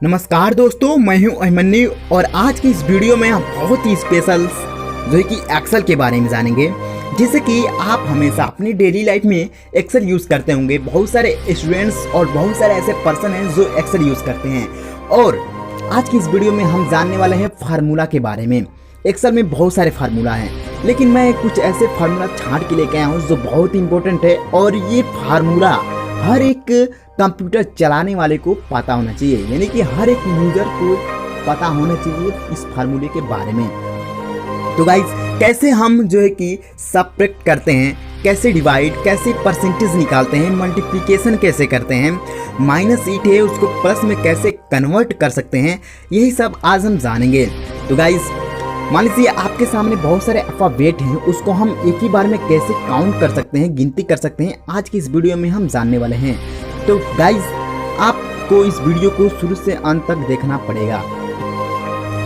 नमस्कार दोस्तों, मैं हूं अभिमन्यु और आज की इस वीडियो में हम बहुत ही स्पेशल जो है कि एक्सेल के बारे में जानेंगे। जैसे कि आप हमेशा अपनी डेली लाइफ में एक्सेल यूज़ करते होंगे। बहुत सारे स्टूडेंट्स और बहुत सारे ऐसे पर्सन हैं जो एक्सेल यूज़ करते हैं और आज की इस वीडियो में हम जानने वाले हैं फार्मूला के बारे में। एक्सेल में बहुत सारे फार्मूला हैं, लेकिन मैं कुछ ऐसे फार्मूला छांट के लेके आया हूँ जो बहुत ही इंपॉर्टेंट है और ये फार्मूला हर एक कंप्यूटर चलाने वाले को पता होना चाहिए, यानी कि हर एक यूजर को पता होना चाहिए इस फार्मूले के बारे में। तो गाइस, कैसे हम जो है कि सब्ट्रैक्ट करते हैं, कैसे डिवाइड, कैसे परसेंटेज निकालते हैं, मल्टीप्लिकेशन कैसे करते हैं, -8 है उसको प्लस में कैसे कन्वर्ट कर सकते हैं, यही सब आज हम जानेंगे। तो गाइस, मान लीजिए आपके सामने बहुत सारे अल्फाबेट हैं, उसको हम एक ही बार में कैसे काउंट कर सकते हैं, गिनती कर सकते हैं, आज की इस वीडियो में हम जानने वाले हैं। तो गाइस, आपको इस वीडियो को शुरू से अंत तक देखना पड़ेगा।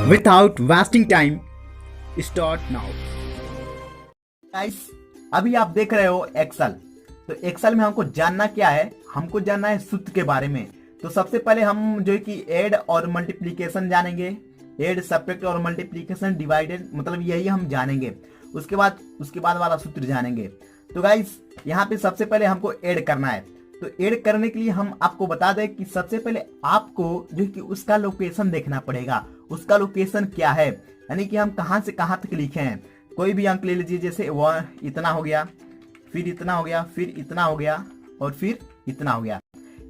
Without wasting time, start now. Guys, अभी आप देख रहे हो एक्सेल। तो एक्सेल में हमको जानना क्या है, हमको जानना है सूत्र के बारे में। तो सबसे पहले हम जो है कि ऐड और मल्टीप्लिकेशन जानेंगे। ऐड, सब्ट्रैक्ट और मल्टीप्लिकेशन, डिवाइडेड, मतलब यही हम जानेंगे। उसके बाद वाला सूत्र जानेंगे। तो गाइस, यहाँ पे सबसे पहले हमको ऐड करना है। तो ऐड करने के लिए हम आपको बता दें कि सबसे पहले आपको जो कि उसका लोकेशन देखना पड़ेगा। उसका लोकेशन क्या है, यानी कि हम कहाँ से कहाँ तक लिखे हैं। कोई भी अंक ले लीजिए, जैसे वह इतना हो गया, फिर इतना हो गया, फिर इतना हो गया और फिर इतना हो गया।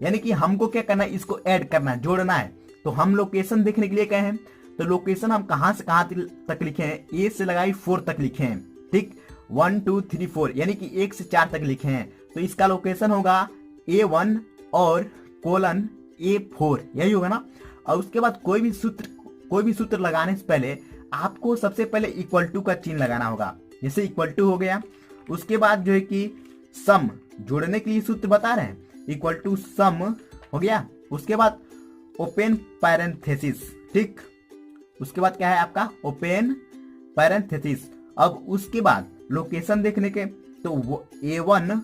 यानी कि हमको क्या करना है, इसको ऐड करना है, जोड़ना है। तो हम लोकेशन देखने के लिए कहे हैं, तो लोकेशन हम कहां से कहां तक लिखे हैं, ए से लगाई 4 तक लिखे हैं। ठीक, 1 2 3 4, यानी कि 1 से 4 तक लिखे हैं। तो इसका लोकेशन होगा A1 और कोलन A4, यही होगा ना। और उसके बाद कोई भी सूत्र लगाने से पहले आपको सबसे पहले इक्वल टू का चिन्ह लगाना होगा। जैसे इक्वल टू हो गया, उसके बाद जो है कि सम, जोड़ने के लिए सूत्र बता रहे हैं, इक्वल टू सम हो गया। उसके बाद ओपन पैरेंथेसिस, ठीक, उसके बाद क्या है आपका ओपन पैरेंथेसिस। अब उसके बाद लोकेशन देखने के, तो वो A1,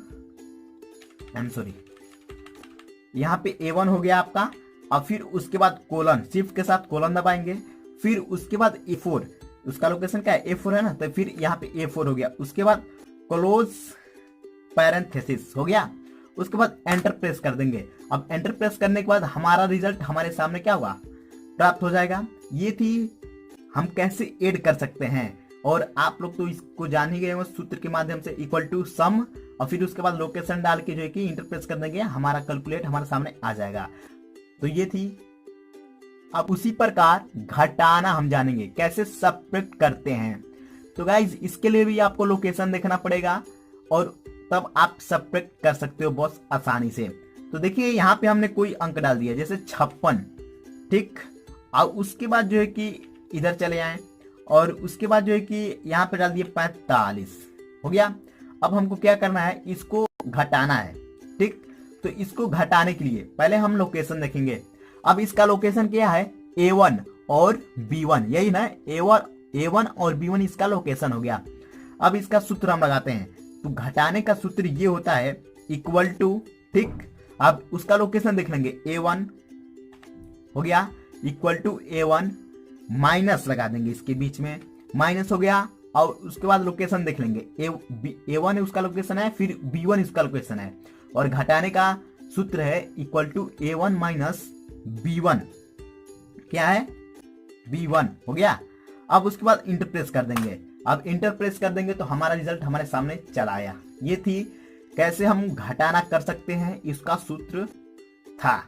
यहाँ पे A1 हो गया आपका। और फिर उसके बाद कोलन, शिफ्ट के साथ कोलन दबाएंगे। फिर उसके बाद A4, उसका लोकेशन क्या है, A4 है ना, तो फिर यहाँ पे A4 हो गया। उसके बाद क्लोज पैरेंथेसिस हो गया। उसके बाद एंटर प्रेस कर देंगे। अब एंटर प्रेस करने के बाद हमारा रिजल्ट हमारे सामने क्या हुआ, प्राप्त हो जाएगा। ये थी हम कैसे ऐड कर सकते हैं। और आप लोग तो इसको जान ही गए हो सूत्र के माध्यम से, इक्वल टू सम और फिर उसके बाद लोकेशन डाल के जो है कि इंटरप्रेस कर देंगे, हमारा कैलकुलेट हमारे सामने आ जाएगा। तो ये थी। अब उसी प्रकार घटाना हम जानेंगे, कैसे सब्ट्रैक्ट करते हैं। तो गाइज, इसके लिए भी आपको लोकेशन देखना पड़ेगा और तब आप सब्ट्रैक्ट कर सकते हो बहुत आसानी से। तो देखिए, यहाँ पे हमने कोई अंक डाल दिया, जैसे 56, ठीक। और उसके बाद जो है कि इधर चले आए और उसके बाद जो है कि यहाँ पे डाल दिए 45 हो गया। अब हमको क्या करना है, इसको घटाना है, ठीक। तो इसको घटाने के लिए पहले हम लोकेशन देखेंगे। अब इसका लोकेशन क्या है, A1 और B1, यही ना, A1 और B1 इसका लोकेशन हो गया। अब इसका सूत्र हम लगाते हैं। तो घटाने का सूत्र ये होता है, इक्वल टू, ठीक। अब उसका लोकेशन देख लेंगे, A1 हो गया, इक्वल टू A1, माइनस लगा देंगे इसके बीच में, माइनस हो गया। और उसके बाद लोकेशन देख लेंगे, A1 उसका लोकेशन है, फिर B1 उसका लोकेशन है। और घटाने का सूत्र है equal to A1 minus B1, क्या है, B1 हो गया। अब उसके बाद इंटर प्रेस कर देंगे। अब इंटर प्रेस कर देंगे तो हमारा रिजल्ट हमारे सामने चला आया। ये थी कैसे हम घटाना कर सकते हैं, इसका सूत्र था।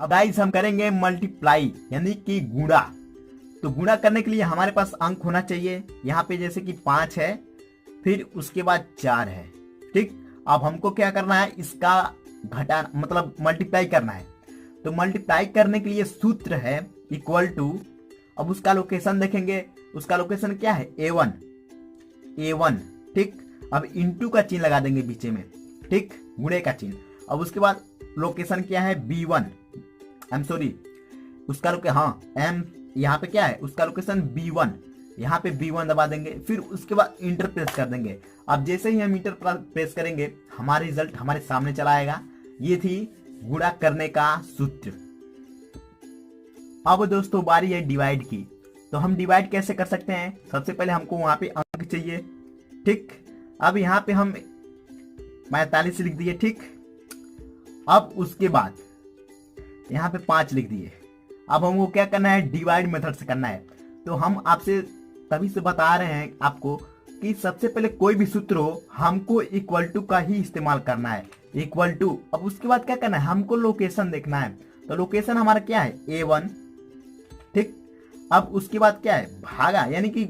अब गाइस, हम करेंगे मल्टीप्लाई, यानी कि गुणा। तो गुणा करने के लिए हमारे पास अंक होना चाहिए। यहाँ पे जैसे कि 5 है, फिर उसके बाद 4 है, ठीक। अब हमको क्या करना है, इसका घटाना मतलब मल्टीप्लाई करना है। तो मल्टीप्लाई करने के लिए सूत्र है इक्वल टू, अब उसका लोकेशन देखेंगे, उसका लोकेशन क्या है, A1, ठीक। अब इंटू का चिन्ह लगा देंगे बीच में, ठीक, गुणे का चिन्ह। अब उसके बाद लोकेशन क्या है, B1, उसका लोकेशन, हाँ, यहाँ पे क्या है, उसका लोकेशन B1, यहाँ पे B1 दबा देंगे। फिर उसके बाद इंटर प्रेस कर देंगे। अब जैसे ही हम इंटर प्रेस करेंगे, हमारा रिजल्ट हमारे सामने चला आएगा। ये थी गुणा करने का सूत्र। अब दोस्तों बारी है डिवाइड की। तो हम डिवाइड कैसे कर सकते हैं? सबसे पहले हमको वहां पे अंक चाहिए, ठीक। अब यहाँ पे हम 45 लिख दिए, ठीक। अब उसके बाद यहाँ पे 5 लिख दिए। अब हमको क्या करना है? डिवाइड मेथड से करना है। तो हम आपसे तभी से बता रहे हैं आपको कि सबसे पहले कोई भी सूत्र हो हमको इक्वल टू का ही इस्तेमाल करना है, इक्वल टू। अब उसके बाद क्या करना है? हमको लोकेशन देखना है। तो लोकेशन हमारा क्या है? A1, ठीक। अब उसके बाद क्या है? भागा, यानी कि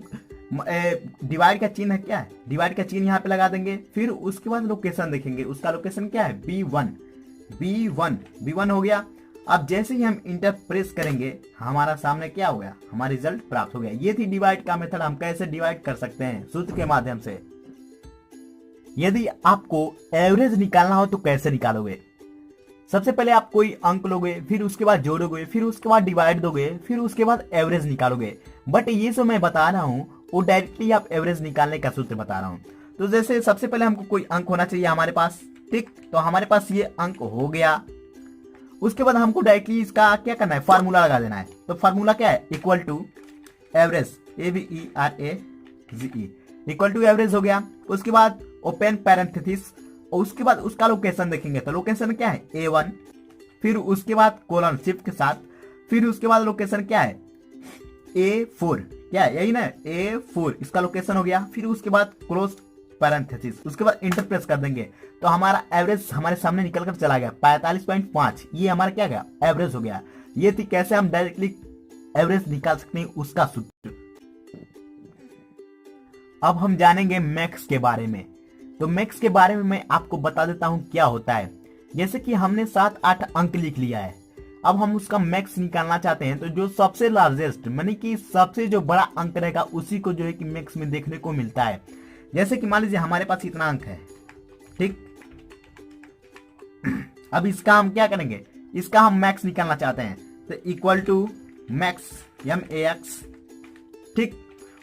डिवाइड का चिन्ह है, क्या है? डिवाइड का चिन्ह यहाँ पे लगा देंगे। फिर उसके बाद लोकेशन देखेंगे, उसका लोकेशन क्या है? B1 हो गया। अब जैसे ही हम इंटर प्रेस करेंगे हमारा सामने क्या हो गया? हमारा रिजल्ट प्राप्त हो गया। ये थी डिवाइड का मेथड। हम कैसे डिवाइड कर सकते हैं? सूत्र के माध्यम से। यदि आपको एवरेज निकालना हो तो कैसे निकालोगे? सबसे पहले आप कोई अंक लोगे, फिर उसके बाद जोड़ोगे, फिर उसके बाद डिवाइड दोगे, फिर उसके बाद एवरेज निकालोगे। बट ये जो मैं बता रहा हूं वो डायरेक्टली आप एवरेज निकालने का सूत्र बता रहा हूं। तो जैसे सबसे पहले हमको कोई अंक होना चाहिए हमारे पास, ठीक। तो हमारे पास ये अंक हो गया। उसके बाद हमको डायरेक्टली इसका क्या करना है? फार्मूला लगा देना है। तो फार्मूला क्या है? Equal to average, AVERAGE, equal to average हो गया। उसके बाद ओपन पैरेंथेसिस, और उसके बाद उसका लोकेशन देखेंगे। तो लोकेशन क्या है? A1, फिर उसके बाद कोलन शिफ्ट के साथ, फिर उसके बाद लोकेशन क्या है? A4, क्या है? यही ना, A4 इसका लोकेशन हो गया। फिर उसके बाद क्लोज पैरेंथेसिस, उसके बाद इंटर प्रेस कर देंगे। तो हमारा एवरेज हमारे सामने निकल कर चला गया 45.5। ये हमारा क्या गया? एवरेज हो गया। ये थी कैसे हम डायरेक्टली एवरेज निकाल सकते हैं, उसका सूत्र। अब हम जानेंगे मैक्स के बारे में। तो मैक्स के बारे में मैं आपको बता देता हूं क्या होता है। जैसे कि हमने 7-8 अंक लिख लिया है, अब हम उसका मैक्स निकालना चाहते हैं। तो जो सबसे लार्जेस्ट मानी कि सबसे जो बड़ा अंक रहेगा उसी को जो है कि मैक्स में देखने को मिलता है। जैसे कि मान लीजिए हमारे पास इतना अंक है, ठीक। अब इसका हम क्या करेंगे? इसका हम मैक्स निकालना चाहते हैं। तो इक्वल टू मैक्स MAX, ठीक।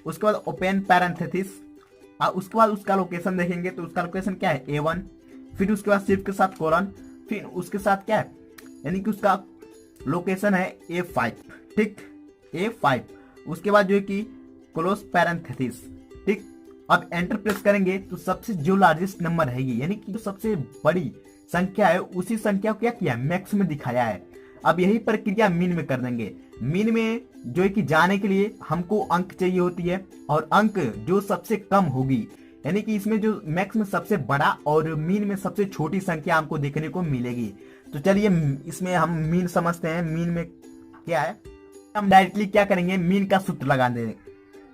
उसके बाद ओपन पैरेंथेसिस, और उसके बाद उसका लोकेशन देखेंगे। तो उसका लोकेशन क्या है? A1, फिर उसके बाद शिफ्ट के साथ कोलन, फिर उसके साथ क्या है? यानी कि उसका लोकेशन है A5, ठीक, A5। उसके बाद जो है कि क्लोज पैरेंथेसिस, ठीक। अब एंटर प्रेस करेंगे तो सबसे जो लार्जेस्ट नंबर है यानी कि जो सबसे बड़ी संख्या है उसी संख्या को क्या किया? मैक्स में दिखाया है। अब यही प्रक्रिया मीन में कर देंगे। मीन में जो है कि जाने के लिए हमको अंक चाहिए होती है, और अंक जो सबसे कम होगी, यानी कि इसमें जो मैक्स में सबसे बड़ा और मीन में सबसे छोटी संख्या हमको देखने को मिलेगी। तो चलिए इसमें हम मीन समझते हैं। मीन में क्या है? हम डायरेक्टली क्या करेंगे? मीन का सूत्र लगा देंगे।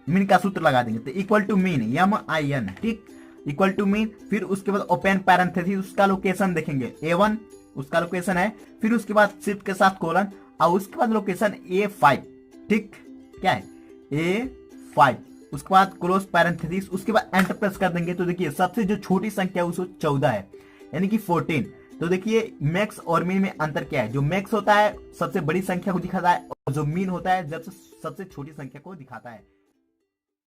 मीन का सूत्र लगा देंगे। तो इक्वल टू मीन MIN, ठीक, इक्वल टू मीन। फिर उसके बाद ओपन पैरेंथेसिस, उसका लोकेशन देखेंगे A1, उसका लोकेशन है। फिर उसके बाद शिफ्ट के साथ कोलन, और उसके बाद लोकेशन A5, ठीक, क्या है? A5। उसके बाद क्लोज पैरेंथेसिस, उसके बाद एंटर प्रेस कर देंगे। तो देखिए सबसे जो छोटी संख्या है उसको 14 है, यानी कि 14। तो देखिए मैक्स और मीन में अंतर क्या है? जो मैक्स होता है सबसे बड़ी संख्या को दिखाता है, और जो मीन होता है जब सबसे छोटी संख्या को दिखाता है।